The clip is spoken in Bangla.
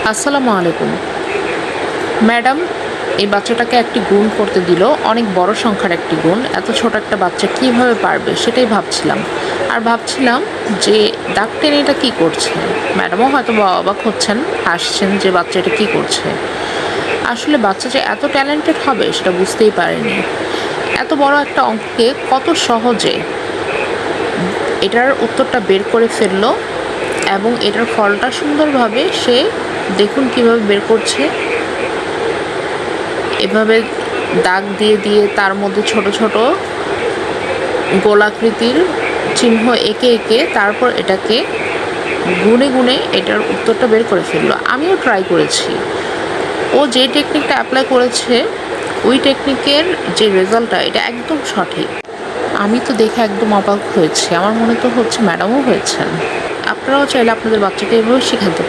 আসসালামু আলাইকুম ম্যাডাম। এই বাচ্চাটাকে একটি গুণ করতে দিল, অনেক বড় সংখ্যার একটি গুণ। এত ছোট একটা বাচ্চা কিভাবে পারবে সেটাই ভাবছিলাম। আর ভাবছিলাম যে দাগ টেনে এটা কী করছে। ম্যাডামও হয়তো অবাক হচ্ছেন, হাসছেন যে বাচ্চা এটা কী করছে। আসলে বাচ্চা যে এত ট্যালেন্টেড হবে সেটা বুঝতেই পারেনি। এত বড় একটা অঙ্ককে কত সহজে এটার উত্তরটা বের করে ফেললো, এবং এটার ফলটা সুন্দরভাবে সে দেখুন কিভাবে বের করছে। এভাবে দাগ দিয়ে দিয়ে তার মধ্যে ছোট ছোট গোলাকৃতির চিহ্ন এঁকে এঁকে তারপর এটাকে গুনে গুনে এটার উত্তরটা বের করে ফেললো। আমিও ট্রাই করেছি। ও যে টেকনিকটা অ্যাপ্লাই করেছে ওই টেকনিকের যে রেজাল্টটা এটা একদম সঠিক। আমি তো দেখে একদম অবাক হয়েছি। আমার মনে তো হচ্ছে ম্যাডামও হয়েছেন। আপনারাও চাইলে আপনাদের বাচ্চাকে এভাবে শেখাতে পারেন।